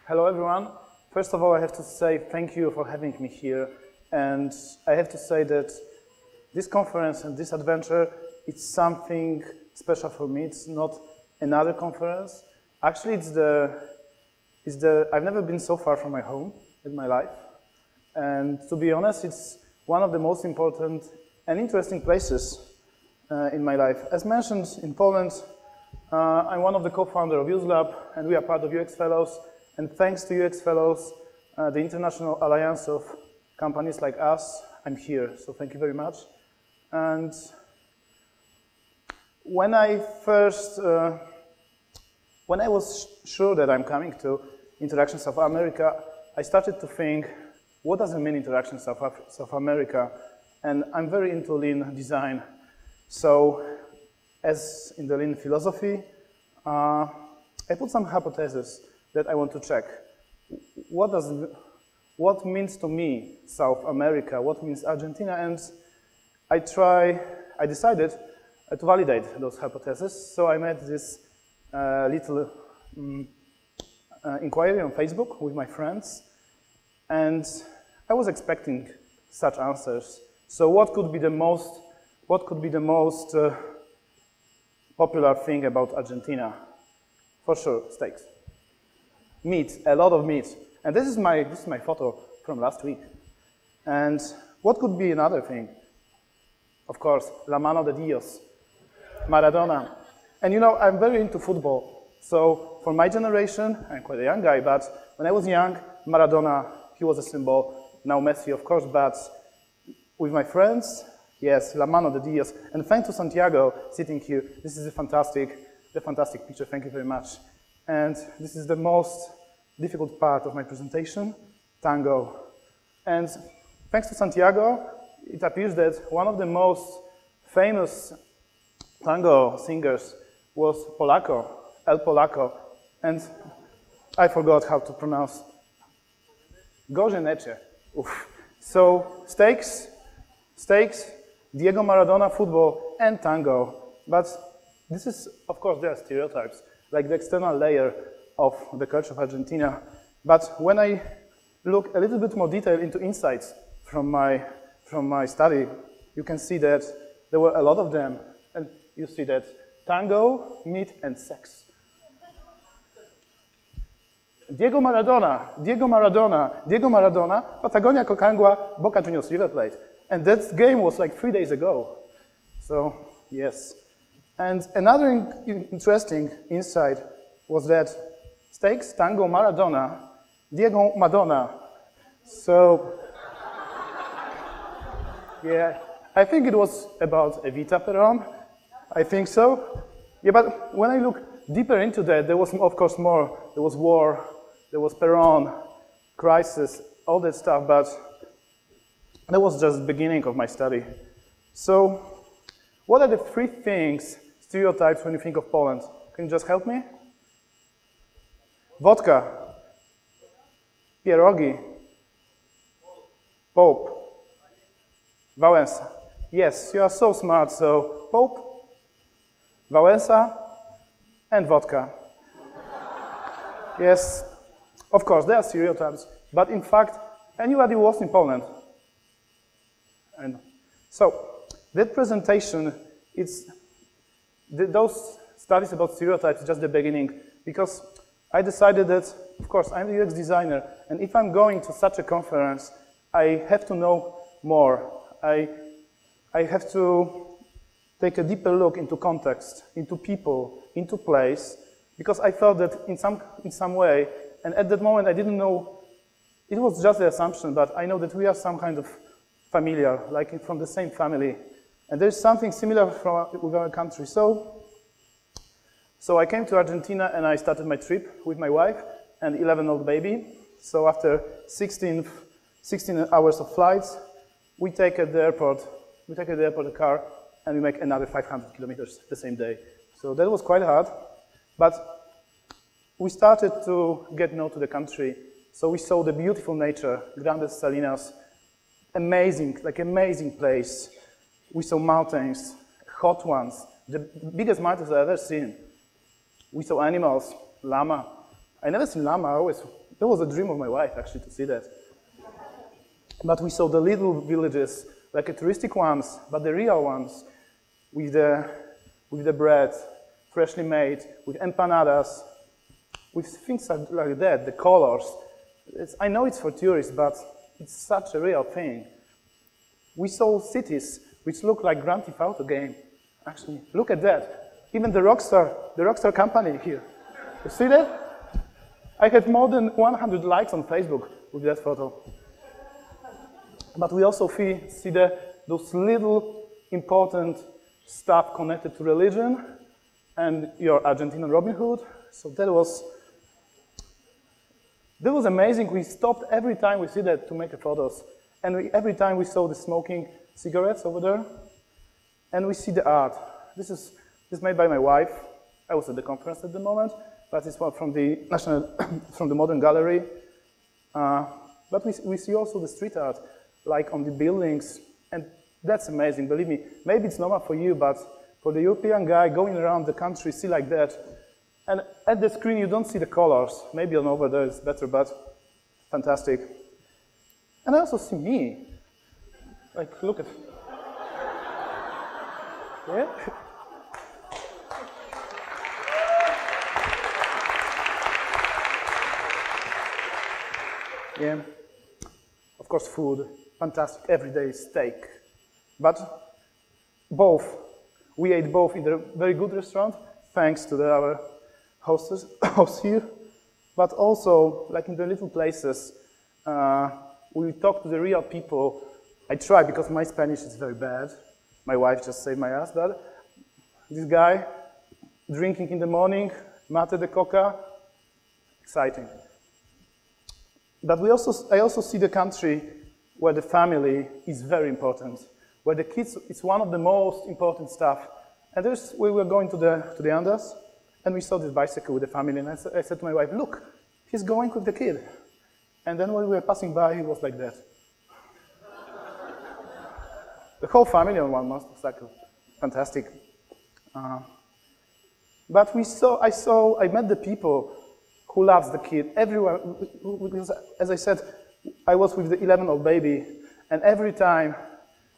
Hello everyone. First of all, I have to say thank you for having me here. And I have to say that this conference and this adventure, it's something special for me. It's not another conference. Actually, I've never been so far from my home in my life. And to be honest, it's one of the most important and interesting places in my life. As mentioned, in Poland, I'm one of the co-founders of UXLab, and we are part of UX Fellows. And thanks to UX Fellows, the international alliance of companies like us, I'm here. So thank you very much. And when I was sure that I'm coming to Interaction South America, I started to think, what does it mean Interaction South America? And I'm very into lean design. So as in the lean philosophy, I put some hypotheses that I want to check. What means to me South America? What means Argentina? And I decided to validate those hypotheses. So I made this little inquiry on Facebook with my friends, and I was expecting such answers. So what could be the most popular thing about Argentina? For sure, steaks. Meat, a lot of meat. And this is my photo from last week. And what could be another thing? Of course, La Mano de Dios, Maradona. And you know, I'm very into football. So for my generation, I'm quite a young guy, but when I was young, Maradona, he was a symbol. Now Messi, of course, but with my friends, yes, La Mano de Dios. And thanks to Santiago sitting here. This is a fantastic picture. Thank you very much. And this is the most difficult part of my presentation, tango. And thanks to Santiago, it appears that one of the most famous tango singers was El Polaco. And I forgot how to pronounce Gorzenice. So steaks, Diego Maradona, football, and tango. But this is, of course, there are stereotypes, like the external layer of the culture of Argentina. But when I look a little bit more detail into insights from my study, you can see that there were a lot of them. And you see that tango, meat, and sex. Diego Maradona, Patagonia, Cocangua, Boca Juniors, River Plate. And that game was like 3 days ago. So, yes. And another interesting insight was that steaks, tango, Maradona, Diego Madonna. So, yeah, I think it was about Evita Peron. I think so. Yeah, but when I look deeper into that, there was, of course, more. There was war, there was Peron, crisis, all that stuff, but that was just the beginning of my study. So, what are the three stereotypes when you think of Poland? Can you just help me? Vodka, pierogi, Pope, Wałęsa. Yes, you are so smart. So Pope, Wałęsa, and vodka. Yes, of course, there are stereotypes, but in fact, anybody who was in Poland. And so that presentation, those studies about stereotypes, just the beginning, because I decided that, of course, I'm the UX designer, and if I'm going to such a conference, I have to know more. I have to take a deeper look into context, into people, into place, because I felt that in some way, and at that moment I didn't know, it was just the assumption, but I know that we are some kind of familiar, like from the same family, and there's something similar with our country. So I came to Argentina and I started my trip with my wife and 11-year-old baby. So after 16 hours of flights, we take at the airport a car and we make another 500 kilometers the same day. So that was quite hard, but we started to get known to the country. So we saw the beautiful nature, Grandes Salinas, amazing place. We saw mountains, hot ones, the biggest mountains I've ever seen. We saw animals, llama. I never seen llama, I always It was a dream of my wife, actually, to see that. But we saw the little villages, like the touristic ones, but the real ones, with the bread, freshly made, with empanadas, with things like that, the colors. I know it's for tourists, but it's such a real thing. We saw cities which look like Grand Theft Auto game. Actually, look at that. Even the Rockstar company here. You see that? I had more than 100 likes on Facebook with that photo. But we also see those little important stuff connected to religion and your Argentinian Robin Hood. So that was amazing. We stopped every time we see that to make the photos. And every time we saw the smoking cigarettes over there. And we see the art. This is made by my wife. I was at the conference at the moment, but it's from the from the Modern Gallery. But we see also the street art, like on the buildings, and that's amazing, believe me. Maybe it's normal for you, but for the European guy going around the country, see like that, and at the screen you don't see the colors. Maybe on over there it's better, but fantastic. And I also see me. Like, look at, yeah? Yeah, of course food, fantastic, everyday steak. But we ate both in a very good restaurant, thanks to our host here, but also like in the little places, we talk to the real people. I try because my Spanish is very bad. My wife just saved my ass, but this guy drinking in the morning, mate de coca, exciting. But I also see the country where the family is very important, where the kids is one of the most important stuff. And we were going to the Andes, and we saw this bicycle with the family, and I said to my wife, look, he's going with the kid. And then when we were passing by, he was like that. The whole family on one motorcycle, fantastic. But I met the people who loves the kid. Everyone, because as I said, I was with the 11-year-old baby, and every time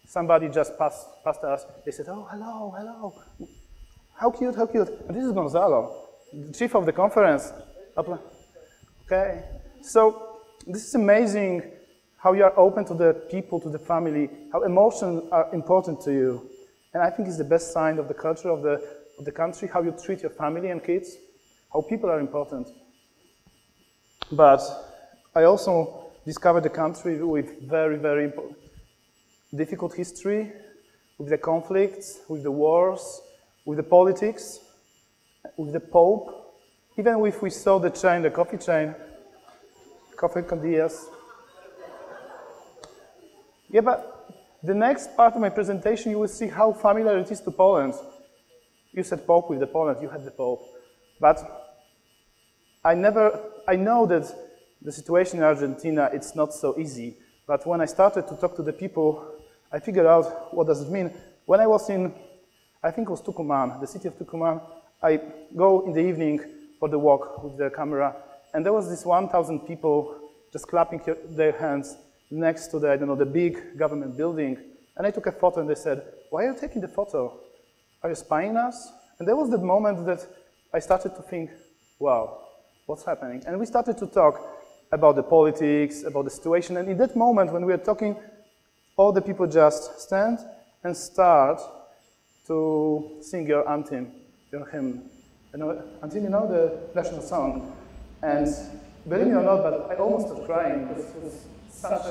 somebody just passed us, they said, oh, hello, hello. How cute, how cute. And this is Gonzalo, the chief of the conference. Okay. So this is amazing how you are open to the people, to the family, how emotions are important to you. And I think it's the best sign of the culture of the country, how you treat your family and kids, how people are important. But I also discovered the country with very, very difficult history, with the conflicts, with the wars, with the politics, with the Pope. Even if we saw the chain, the coffee chain, Coffee con Dias. Yeah, but the next part of my presentation, you will see how familiar it is to Poland. You said Pope with the Poland, you had the Pope. But I know that the situation in Argentina, it's not so easy. But when I started to talk to the people, I figured out what does it mean. When I was in, I think it was Tucumán, the city of Tucumán, I go in the evening for the walk with the camera, and there was this 1,000 people just clapping their hands next to the, I don't know, the big government building. And I took a photo and they said, why are you taking the photo? Are you spying us? And there was that moment that I started to think, wow, what's happening? And we started to talk about the politics, about the situation. And in that moment when we were talking, all the people just stand and start to sing your anthem, your hymn. Until you know the national song. And believe me or not, but I almost started crying because it was such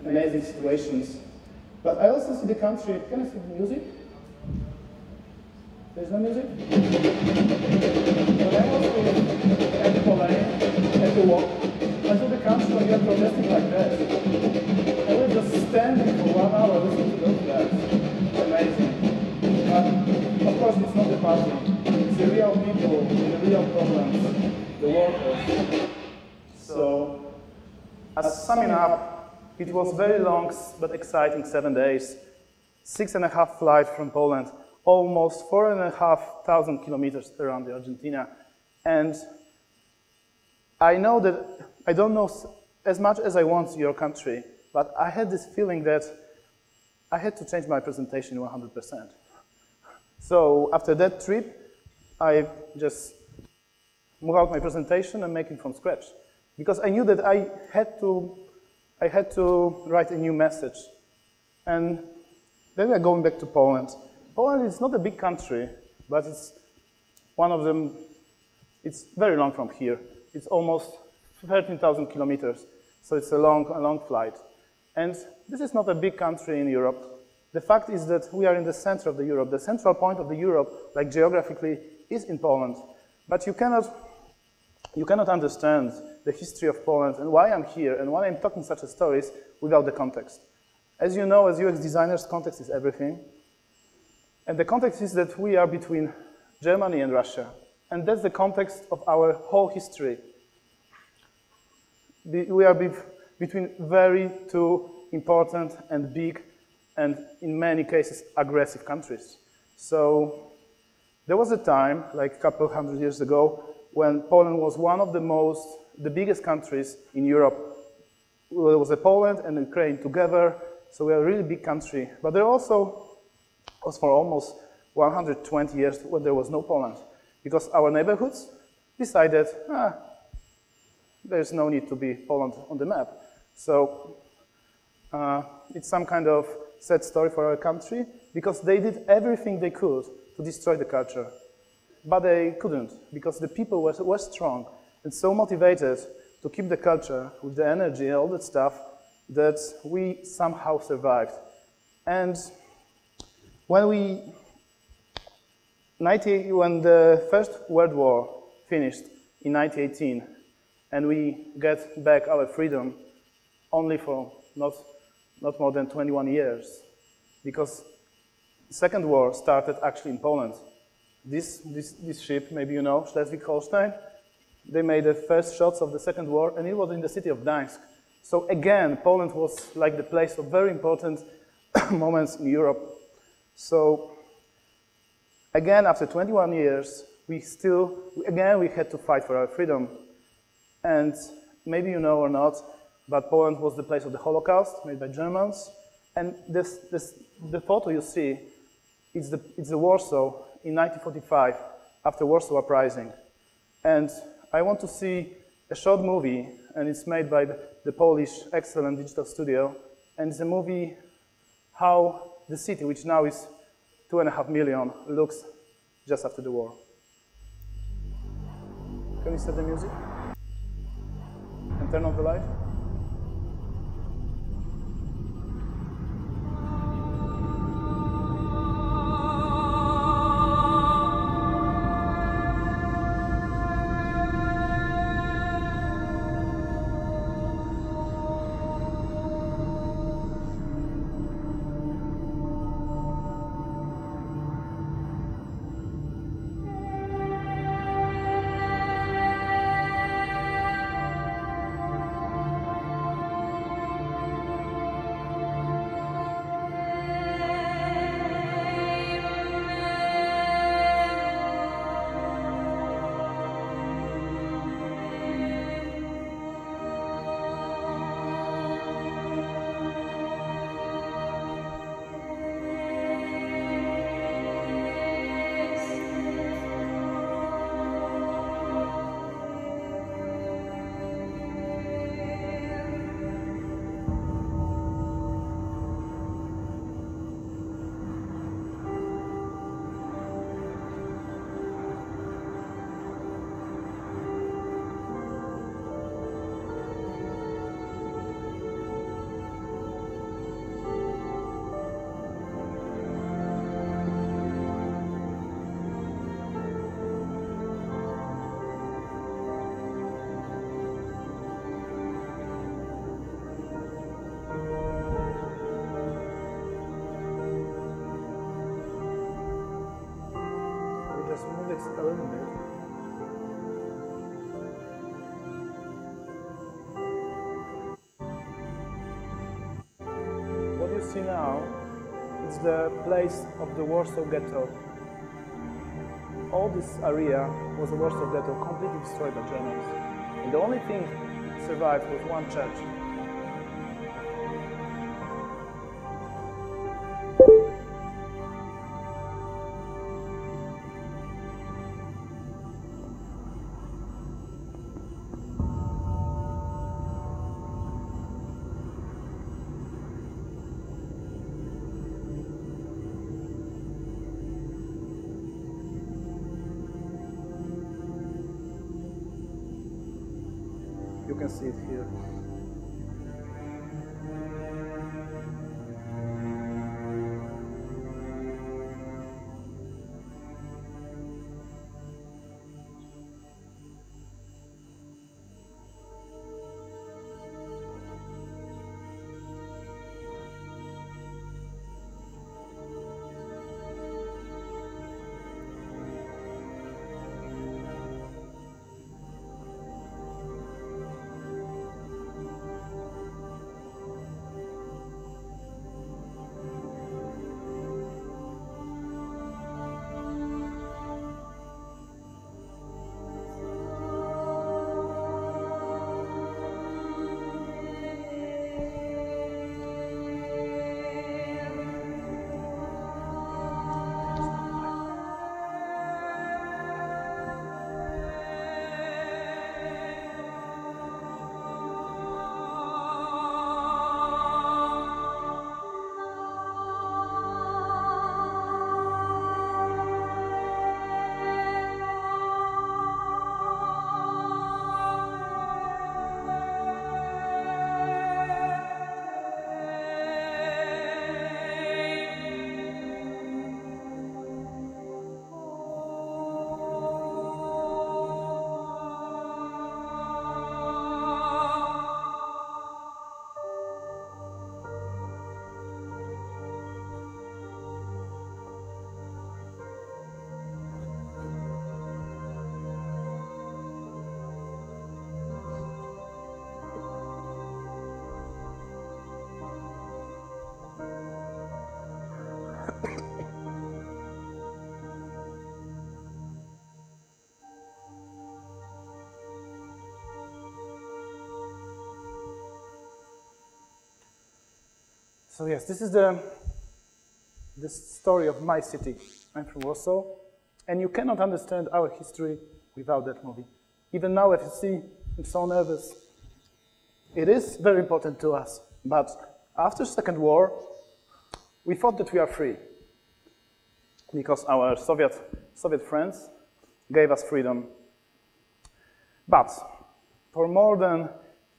amazing situations. But I also see the country. Can I see the music? There's no music? When I was at the Poland, at the walk, I saw the country when you are protesting like that. I was just standing for 1 hour listening to those guys. Amazing. But of course, it's not the party. It's the real people, the real problems, the workers. So, as summing up, it was very long but exciting 7 days. 6.5 flights from Poland, almost 4,500 kilometers around Argentina. And I know that I don't know as much as I want your country, but I had this feeling that I had to change my presentation 100%. So after that trip, I just move out my presentation and make it from scratch. Because I knew that I had to write a new message. And then we're going back to Poland. Poland is not a big country, but it's one of them. It's very long from here. It's almost 13,000 kilometers, so it's a long flight. And this is not a big country in Europe. The fact is that we are in the center of the Europe. The central point of the Europe, like geographically, is in Poland. But you cannot understand the history of Poland and why I'm here and why I'm talking such stories without the context. As you know, as UX designers, context is everything. And the context is that we are between Germany and Russia. And that's the context of our whole history. We are between very two important and big and in many cases aggressive countries. So there was a time, like a couple hundred years ago, when Poland was one of the biggest countries in Europe. There was Poland and Ukraine together, so we are a really big country. But there also was for almost 120 years when there was no Poland, because our neighborhoods decided, there's no need to be Poland on the map. So it's some kind of sad story for our country, because they did everything they could to destroy the culture. But they couldn't, because the people were strong and so motivated to keep the culture with the energy and all that stuff that we somehow survived. And when the First World War finished in 1918, and we get back our freedom only for not more than 21 years, because the Second War started actually in Poland. This ship, maybe you know, Schleswig-Holstein, they made the first shots of the Second War, and it was in the city of Gdańsk. So again, Poland was like the place of very important moments in Europe. So again, after 21 years, we had to fight for our freedom. And maybe you know or not, but Poland was the place of the Holocaust made by Germans. And the photo you see, it's the Warsaw in 1945, after Warsaw Uprising. And I want to see a short movie, and it's made by the Polish excellent digital studio. And it's a movie how the city, which now is 2.5 million, looks just after the war. Can you set the music? And turn off the light? A little bit. What you see now is the place of the Warsaw Ghetto. All this area was a Warsaw Ghetto, completely destroyed by Germans. And the only thing survived was one church. You can see it here. So yes, this is the story of my city. I'm from Warsaw, and you cannot understand our history without that movie. Even now, if you see, I'm so nervous. It is very important to us, but after Second War, we thought that we are free because our Soviet friends gave us freedom. But for more than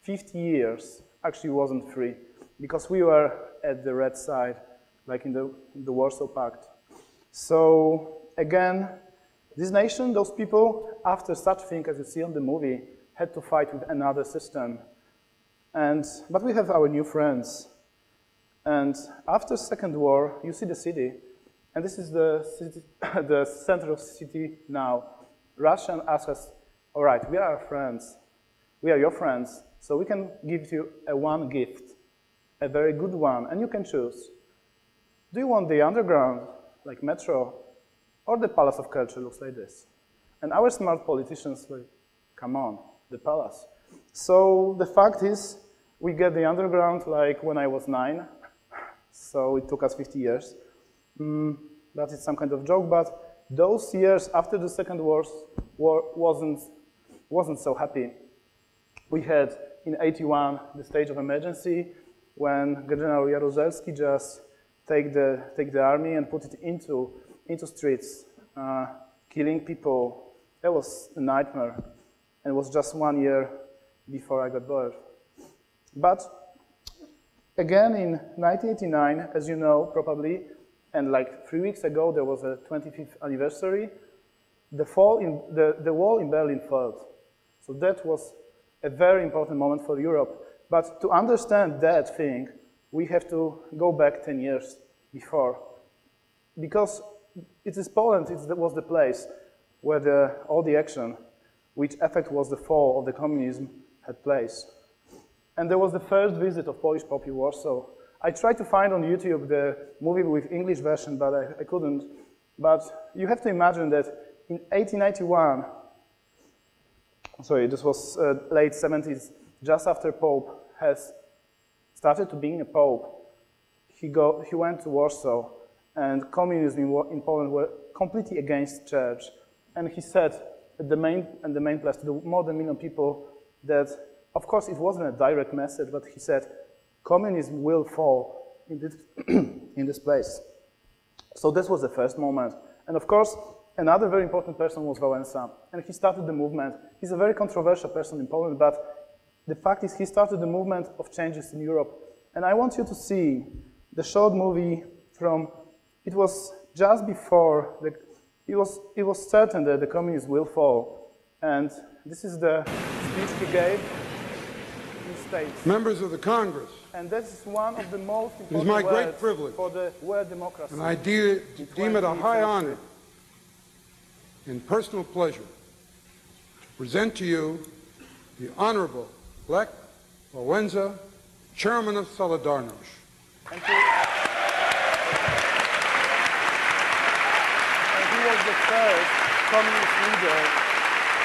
50 years, actually wasn't free because we were at the red side, like in the Warsaw Pact. So again, this nation, those people, after such thing as you see on the movie, had to fight with another system. But we have our new friends. And after Second War, you see the city, and this is the city, the center of the city now. Russia asked us, all right, we are friends, we are your friends, so we can give you one gift, a very good one, and you can choose. Do you want the underground, like metro, or the Palace of Culture looks like this? And our smart politicians like, come on, the palace. So the fact is, we get the underground like when I was 9, so it took us 50 years. That is some kind of joke, but those years after the Second War wasn't so happy. We had in '81 the state of emergency when General Jaruzelski just take the army and put it into streets, killing people. That was a nightmare, and it was just 1 year before I got born. But again, in 1989, as you know probably, and like 3 weeks ago there was a 25th anniversary, the wall in Berlin fell. So that was a very important moment for Europe. But to understand that thing, we have to go back 10 years before. Because it is Poland, it was the place where all the action, which effect was the fall of the communism, had place. And there was the first visit of Polish Pope in Warsaw. I tried to find on YouTube the movie with English version, but I couldn't. But you have to imagine that in 1891, sorry, this was late 70s, just after Pope has started to being a Pope, he went to Warsaw, and communism in Poland were completely against church. And he said at the main place to more than 1 million people that, of course, it wasn't a direct message, but he said, communism will fall in this, in this place. So this was the first moment. And of course, another very important person was Wałęsa, and he started the movement. He's a very controversial person in Poland, but the fact is he started the movement of changes in Europe. And I want you to see the short movie from, it was just before, it was certain that the communism will fall. And this is the speech he gave in States. Members of the Congress. And that's one of the most important It is my great words privilege, for the word democracy. and I deem it a high honor and personal pleasure to present to you the Honorable Lech Wałęsa, Chairman of Solidarność. And he was the first communist leader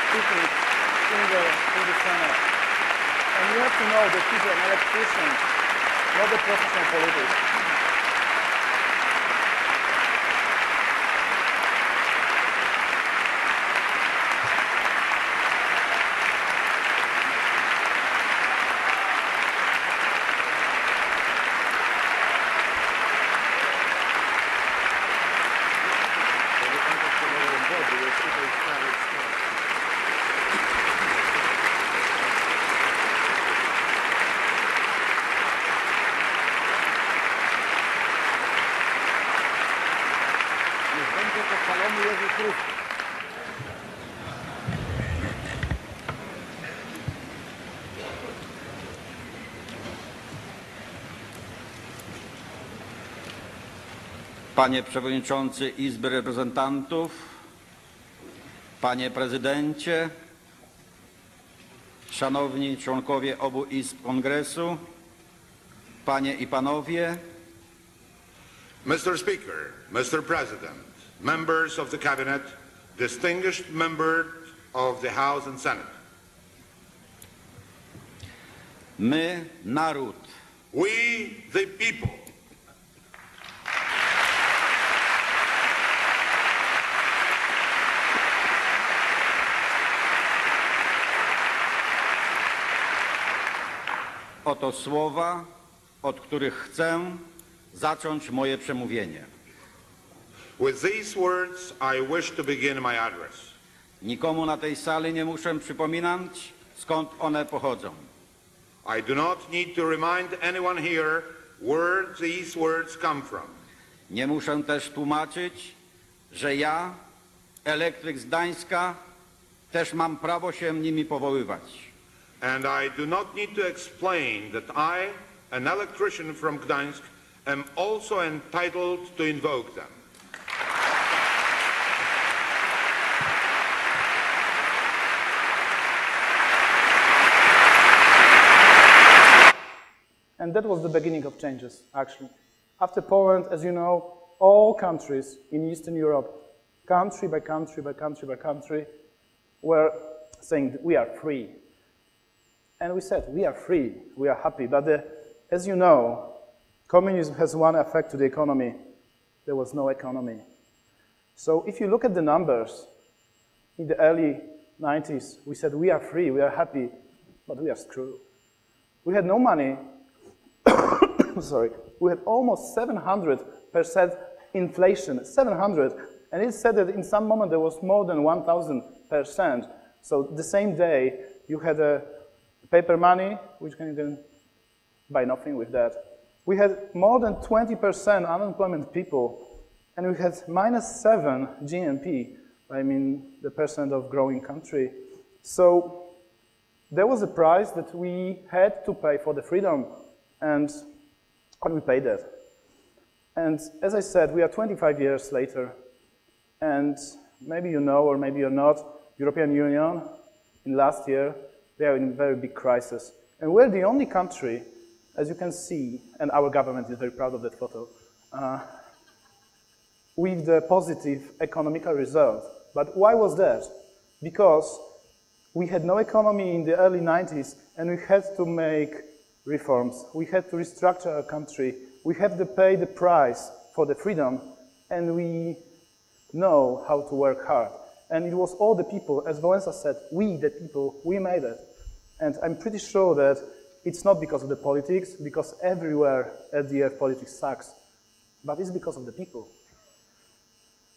speaking in the Senate. And you have to know that he's an electrician, not a professional politician. Panie Przewodniczący Izby Reprezentantów, Panie Prezydencie, Szanowni Członkowie obu Izb Kongresu, Panie i Panowie. Mr. Speaker, Mr. President, members of the Cabinet, distinguished members of the House and Senate. My, naród. We, the people. Oto słowa, od których chcę zacząć moje przemówienie. With these words, I wish to begin my address. Nikomu na tej sali nie muszę przypominać, skąd one pochodzą. I do not need to remind anyone here where these words come from. Nie muszę też tłumaczyć, że ja, elektryk z Gdańska, też mam prawo się nimi powoływać. And I do not need to explain that I, an electrician from Gdańsk, am also entitled to invoke them. And that was the beginning of changes, actually. After Poland, as you know, all countries in Eastern Europe, country by country by country by country, were saying we are free. And we said, we are free, we are happy. But as you know, communism has one effect to the economy. There was no economy. So if you look at the numbers, in the early 90s, we said, we are free, we are happy, but we are screwed. We had no money. Sorry. We had almost 700% inflation, 700. And it said that in some moment there was more than 1,000%. So the same day, you had a paper money, which can even buy nothing with that. We had more than 20% unemployment people, and we had -7 GNP, I mean the percent of growing country. So there was a price that we had to pay for the freedom, and we paid that. And as I said, we are 25 years later, and maybe you know, or maybe you're not, European Union, in last year, they are in a very big crisis. And we're the only country, as you can see, and our government is very proud of that photo, with the positive economical result. But why was that? Because we had no economy in the early 90s, and we had to make reforms. We had to restructure our country. We had to pay the price for the freedom, and we know how to work hard. And it was all the people, as Wałęsa said, we, the people, we made it. And I'm pretty sure that it's not because of the politics, because everywhere at the earth politics sucks, but it's because of the people.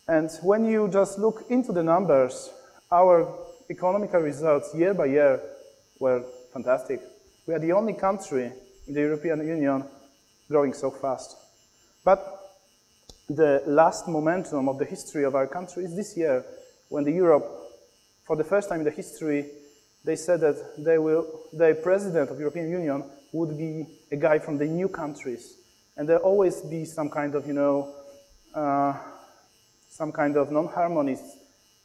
And when you just look into the numbers, our economical results year by year were fantastic. We are the only country in the European Union growing so fast. But the last momentum of the history of our country is this year, when the Europe, for the first time in the history, they said that the president of the European Union would be a guy from the new countries. And there'll always be some kind of, some kind of non-harmonious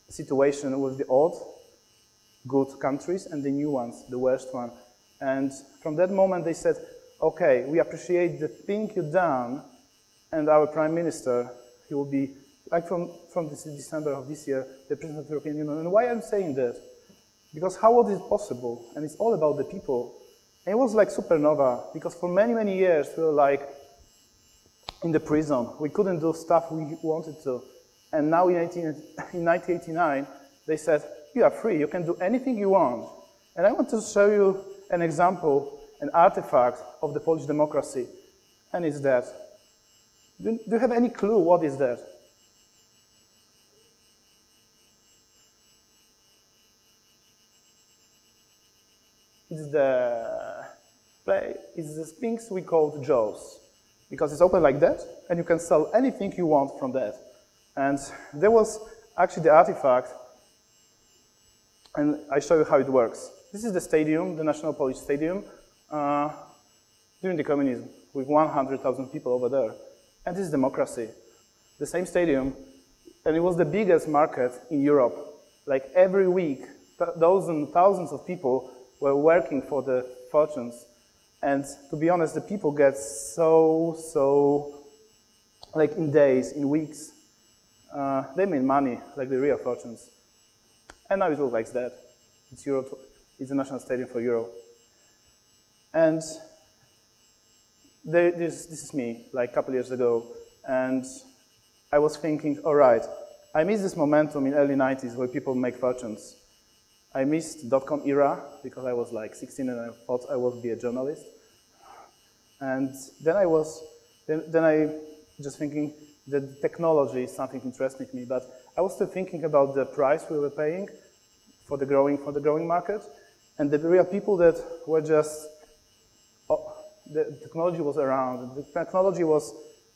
situation with the old, good countries and the new ones, the worst one. And from that moment they said, okay, we appreciate the thing you've done, and our prime minister, he will be, like from this December of this year, the president of the European Union. And why I'm saying that? Because how was it possible? And it's all about the people. And it was like supernova, because for many, many years we were like in the prison. We couldn't do stuff we wanted to. And now in 1989, they said, you are free, you can do anything you want. And I want to show you an example, an artifact of the Polish democracy. And it's that. Do you have any clue what is that? It's the Sphinx we called Jaws, because it's open like that, and you can sell anything you want from that. And there was actually the artifact, and I show you how it works. This is the stadium, the National Polish Stadium, during the communism, with 100,000 people over there. And this is democracy. The same stadium, and it was the biggest market in Europe. Like every week, thousands of people were working for the fortunes. And to be honest, the people get so, like in days, in weeks, they made money, like the real fortunes. And now it looks like that. It's Euro, it's a national stadium for Euro. And this is me, like a couple years ago. And I was thinking, all right, I missed this momentum in early 90s where people make fortunes. I missed .com era because I was like 16 and I thought I would be a journalist. And then I just thinking that technology is something interesting to me, but I was still thinking about the price we were paying for the growing market, and the real people that were just, the technology was around, the technology was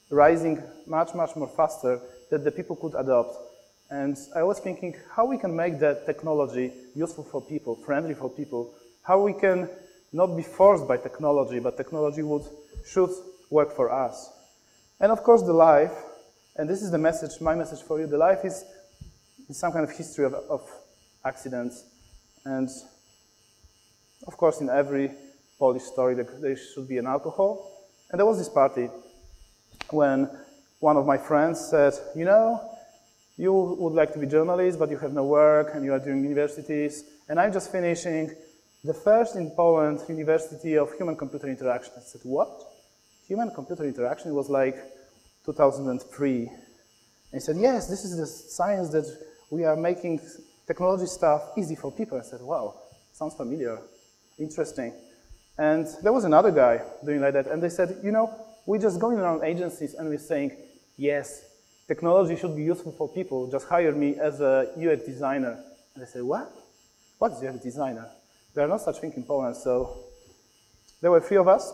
rising much more faster that the people could adopt. And I was thinking how we can make that technology useful for people, friendly for people, how we can not be forced by technology, but technology should work for us. And of course the life, and this is the message, my message for you, the life is some kind of history of accidents. And of course in every Polish story there should be an alcohol. And there was this party when one of my friends said, you know, you would like to be a journalist, but you have no work, and you are doing universities, and I'm just finishing the first in Poland University of Human-Computer Interaction. I said, what? Human-Computer Interaction? It was like 2003. And he said, yes, this is the science that we are making technology stuff easy for people. I said, wow, sounds familiar, interesting. And there was another guy doing like that, and they said, you know, we're just going around agencies and we're saying, yes, technology should be useful for people, just hire me as a UX designer. And I said, what? What is UX designer? There are no such thing in Poland, so there were 3 of us.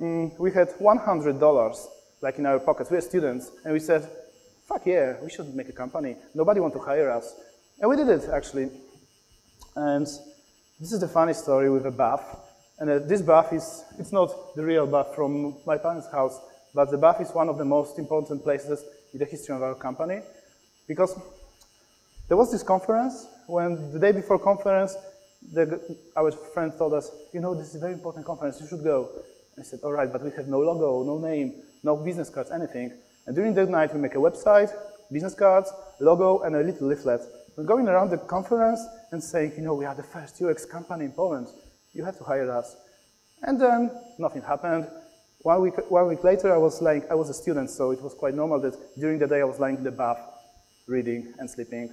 We had $100 like in our pockets. We were students, and we said, fuck yeah, we should make a company. Nobody wants to hire us. And we did it, actually. And this is the funny story with a bath. And this bath it's not the real bath from my parents' house, but the bath is one of the most important places in the history of our company, because there was this conference when the day before conference, our friend told us, you know, this is a very important conference, you should go. And I said, all right, but we have no logo, no name, no business cards, anything. And during that night, we make a website, business cards, logo, and a little leaflet. We're going around the conference and saying, you know, we are the first UX company in Poland. You have to hire us. And then nothing happened. 1 week later, I was a student, so it was quite normal that during the day I was lying in the bath, reading and sleeping.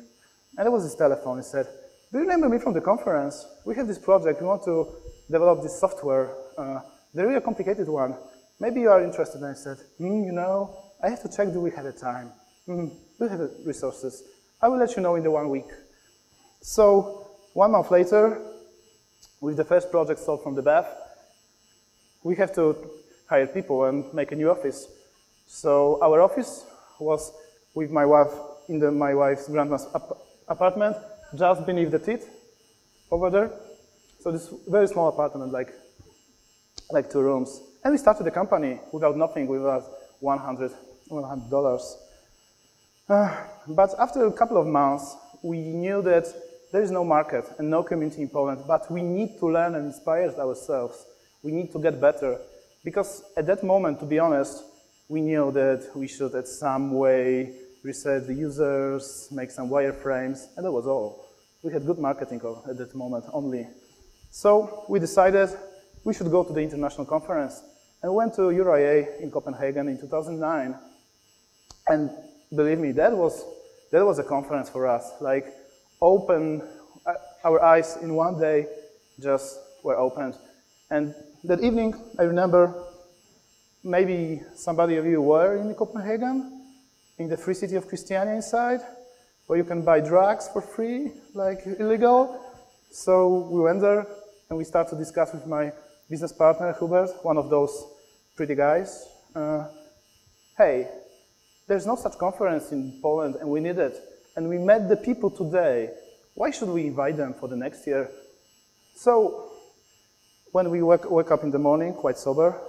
And there was this telephone. It said, do you remember me from the conference? We have this project. We want to develop this software, the really complicated one. Maybe you are interested. And I said, you know, I have to check, do we have the time? Do we have the resources? I will let you know in the 1 week. So 1 month later, with the first project solved from the bath, we have to hire people and make a new office. So our office was with my wife in my wife's grandma's apartment, just beneath the teeth, over there. So this very small apartment, like 2 rooms. And we started the company without nothing, without $100. But after a couple of months, we knew that there is no market and no community in Poland, but we need to learn and inspire ourselves. We need to get better. Because at that moment, to be honest, we knew that we should at some way research the users, make some wireframes, and that was all. We had good marketing at that moment only. So we decided we should go to the international conference and went to EURIA in Copenhagen in 2009. And believe me, that was a conference for us. Like, our eyes in one day just were opened. And that evening, I remember, maybe somebody of you were in Copenhagen, in the free city of Christiania inside, where you can buy drugs for free, like illegal. So we went there and we started to discuss with my business partner, Hubert, one of those pretty guys. Hey, there's no such conference in Poland and we need it. And we met the people today. Why should we invite them for the next year? So when we wake up in the morning, quite sober,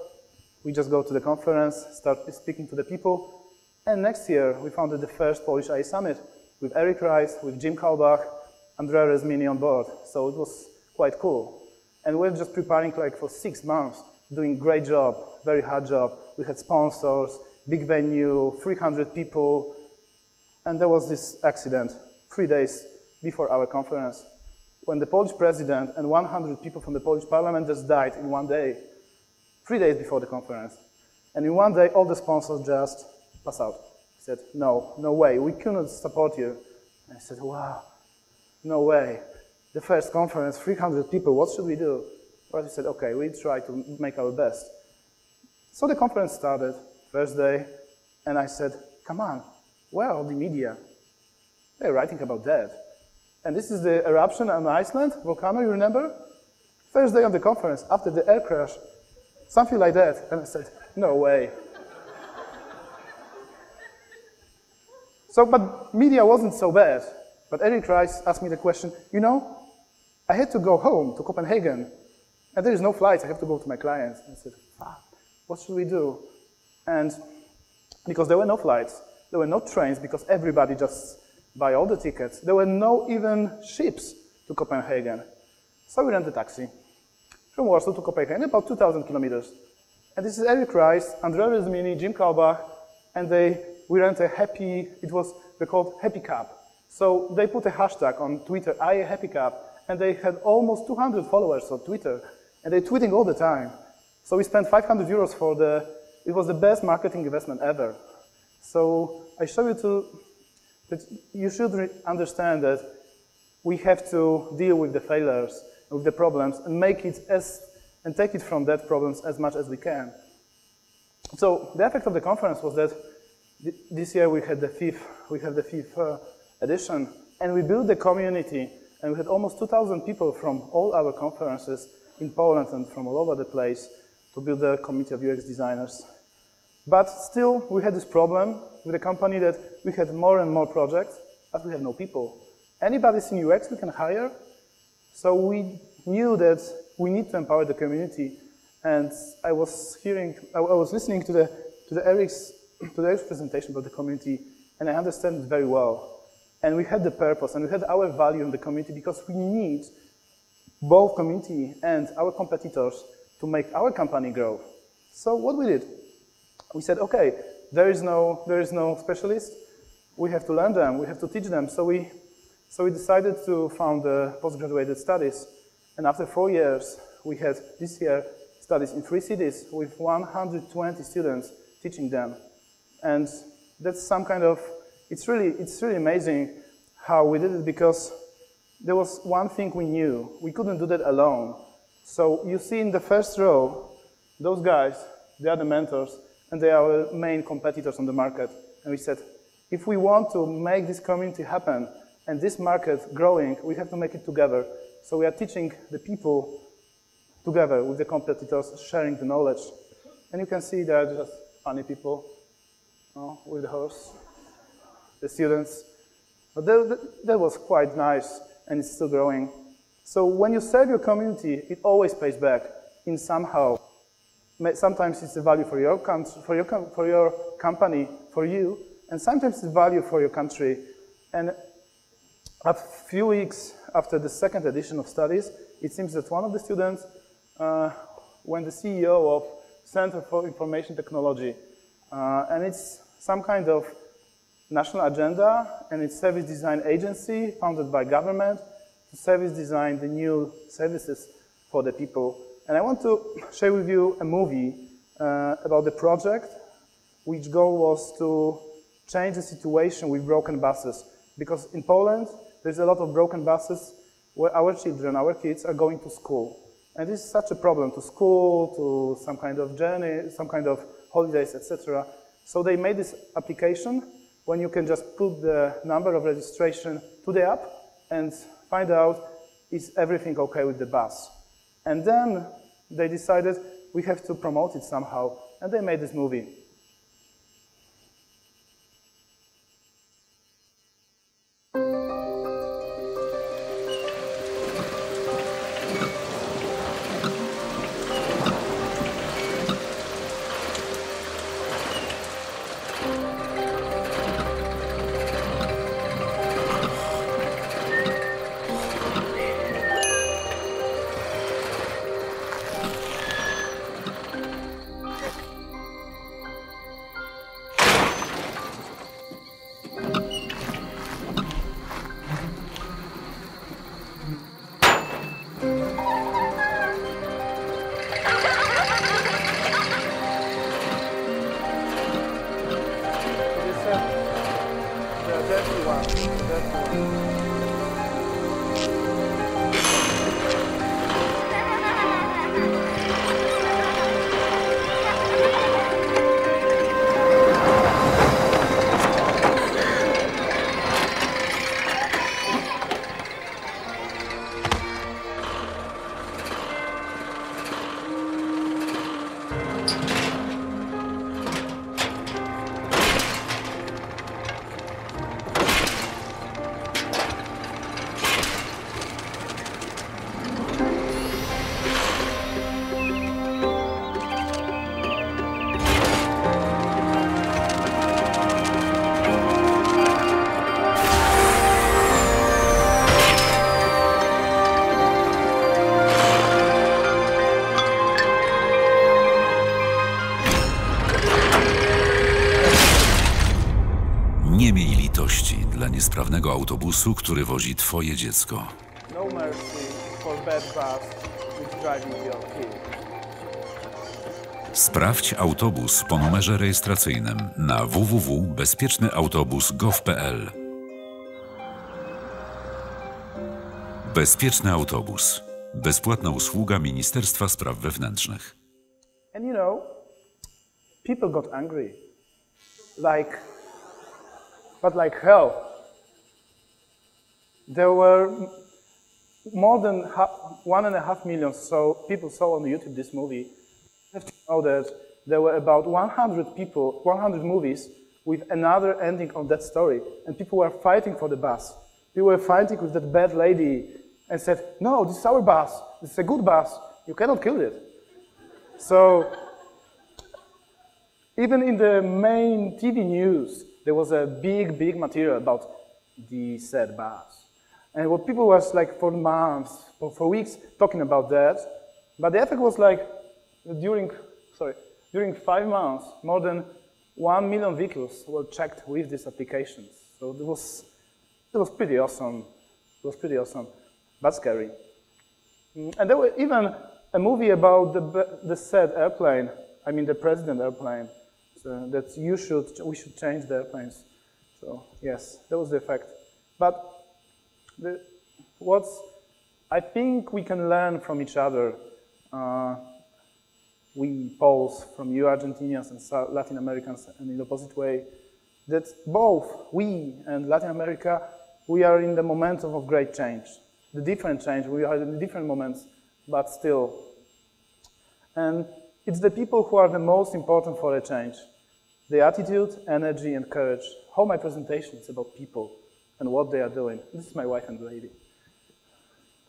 we just go to the conference, start speaking to the people. And next year, we founded the first Polish AI Summit with Eric Rice, with Jim Kalbach, Andrea Resmini on board. So it was quite cool. And we're just preparing like for 6 months, doing great job, very hard job. We had sponsors, big venue, 300 people. And there was this accident 3 days before our conference, when the Polish president and 100 people from the Polish parliament just died in 1 day, 3 days before the conference. And in 1 day, all the sponsors just passed out. He said, no way, we cannot support you. And I said, wow, no way. The first conference, 300 people, what should we do? Well, we said, okay, we try to make our best. So the conference started, first day, and I said, come on, where are the media? They're writing about that. And this is the eruption on Iceland, volcano, you remember? First day of the conference, after the air crash, something like that. And I said, no way. So, but media wasn't so bad. But Eric Rice asked me the question, you know, I had to go home to Copenhagen, and there is no flights, I have to go to my clients. And I said, fuck, what should we do? And because there were no flights, there were no trains, because everybody just buy all the tickets. There were no even ships to Copenhagen. So we rented a taxi from Warsaw to Copenhagen, about 2,000 kilometers. And this is Eric Rice, Andrea Resmini, Jim Kalbach, and we rented they're called Happy Cab. So they put a hashtag on Twitter, I Happy Cab, and they had almost 200 followers on Twitter, and they're tweeting all the time. So we spent 500 euros it was the best marketing investment ever. So I show you that you should understand that we have to deal with the failures, with the problems, and take it from that problems as much as we can. So the effect of the conference was that this year we had the fifth edition, and we built the community, and we had almost 2,000 people from all our conferences in Poland and from all over the place to build a community of UX designers. But still, we had this problem with the company that we had more and more projects, but we have no people. Anybody's in UX we can hire. So we knew that we need to empower the community. And I was listening to Eric's presentation about the community, and I understand it very well. And we had the purpose, and we had our value in the community, because we need both community and our competitors to make our company grow. So what we did, we said, okay, there is no specialist. We have to learn them. We have to teach them. So we So we decided to found the postgraduate studies, and after 4 years, we had this year studies in 3 cities with 120 students teaching them. And that's some kind of, it's really amazing how we did it, because there was one thing we knew. We couldn't do that alone. So you see in the first row, those guys, they are the mentors, and they are our main competitors on the market. And we said, if we want to make this community happen and this market growing, we have to make it together. So we are teaching the people together with the competitors, sharing the knowledge. And you can see they are just funny people with the horse, the students. But that was quite nice, and it's still growing. So when you serve your community, it always pays back in somehow. Sometimes it's the value for your country, for your company, for you, and sometimes it's value for your country. And a few weeks after the second edition of studies, it seems that one of the students, when the CEO of Center for Information Technology, and it's some kind of national agenda, and it's service design agency founded by government to service design the new services for the people. And I want to share with you a movie about the project, which goal was to change the situation with broken buses. Because in Poland, there's a lot of broken buses where our children, our kids are going to school. And this is such a problem, to school, to some kind of journey, some kind of holidays, etc. So they made this application when you can just put the number of registration to the app and find out is everything okay with the bus. And then they decided we have to promote it somehow, and they made this movie. Nie miej litości dla niesprawnego autobusu, który wozi twoje dziecko. No mercy for bad bus which driving your kid. Sprawdź autobus po numerze rejestracyjnym na www.bezpiecznyautobus.gov.pl. Bezpieczny autobus. Bezpłatna usługa Ministerstwa Spraw Wewnętrznych. And you know, people got angry. But like hell. There were more than 1.5 million people saw on YouTube this movie. You have to know that there were about 100 movies with another ending on that story. And people were fighting for the bus. People were fighting with that bad lady and said, no, this is our bus. This is a good bus. You cannot kill it. So even in the main TV news, there was a big material about the said bus. And what people was like for months, for weeks, talking about that. But the effect was like, during 5 months, more than 1 million vehicles were checked with these applications. So it was pretty awesome. It was pretty awesome, but scary. And there was even a movie about the said airplane, I mean the president airplane, so that we should change the airplanes. So yes, that was the effect. But I think we can learn from each other, we Poles from you Argentinians and Latin Americans, and in the opposite way, that both we and Latin America, we are in the momentum of great change. The different change, we are in different moments, but still. And it's the people who are the most important for a change. The attitude, energy, and courage. How my presentation is about people and what they are doing. This is my wife and lady.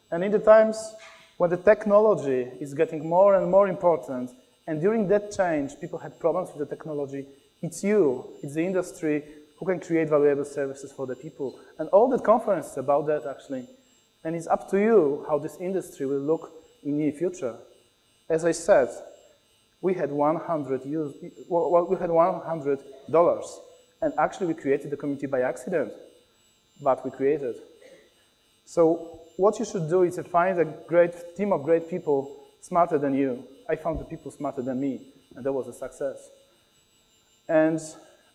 And in the times when the technology is getting more and more important, and during that change, people had problems with the technology, it's you, it's the industry who can create valuable services for the people. And all the conferences about that, actually. And it's up to you how this industry will look in the near future. As I said, we had $100, and actually we created the community by accident, but we created. So what you should do is to find a great team of great people smarter than you. I found the people smarter than me, and that was a success. And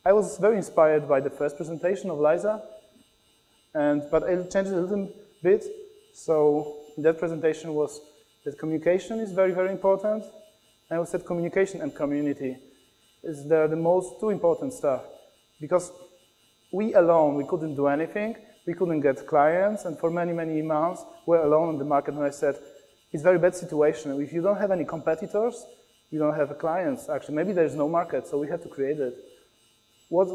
I was very inspired by the first presentation of Liza, but I changed it a little bit. So that presentation was that communication is very, very important. And I said communication and community is the two important stuff. Because we alone, we couldn't do anything. We couldn't get clients. And for many, many months, we're alone in the market. And I said, it's a very bad situation. If you don't have any competitors, you don't have clients. Actually, maybe there's no market, so we had to create it. What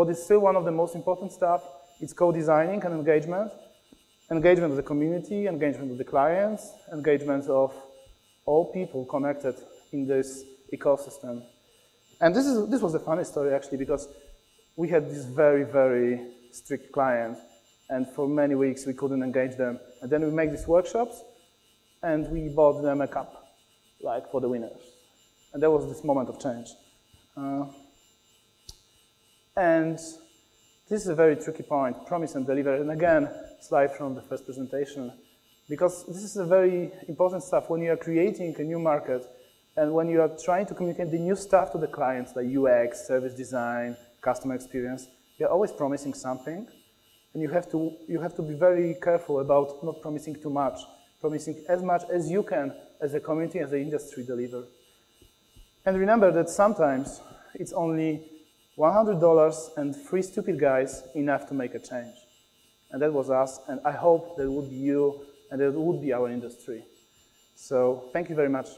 is still one of the most important stuff, it's co-designing and engagement. Engagement of the community, engagement of the clients, engagement of all people connected in this ecosystem. And this was a funny story, actually, because we had this very, very strict client, and for many weeks we couldn't engage them. And then we make these workshops, and we bought them a cup, like for the winners. And that was this moment of change. And this is a very tricky point, promise and deliver. And again, slide from the first presentation, because this is a very important stuff when you are creating a new market and when you are trying to communicate the new stuff to the clients, like UX, service design, customer experience. You're always promising something, and you have to be very careful about not promising too much, promising as much as you can as a community, as the industry deliver. And remember that sometimes it's only $100 and 3 stupid guys enough to make a change. And that was us, and I hope that would be you, and that would be our industry. So thank you very much.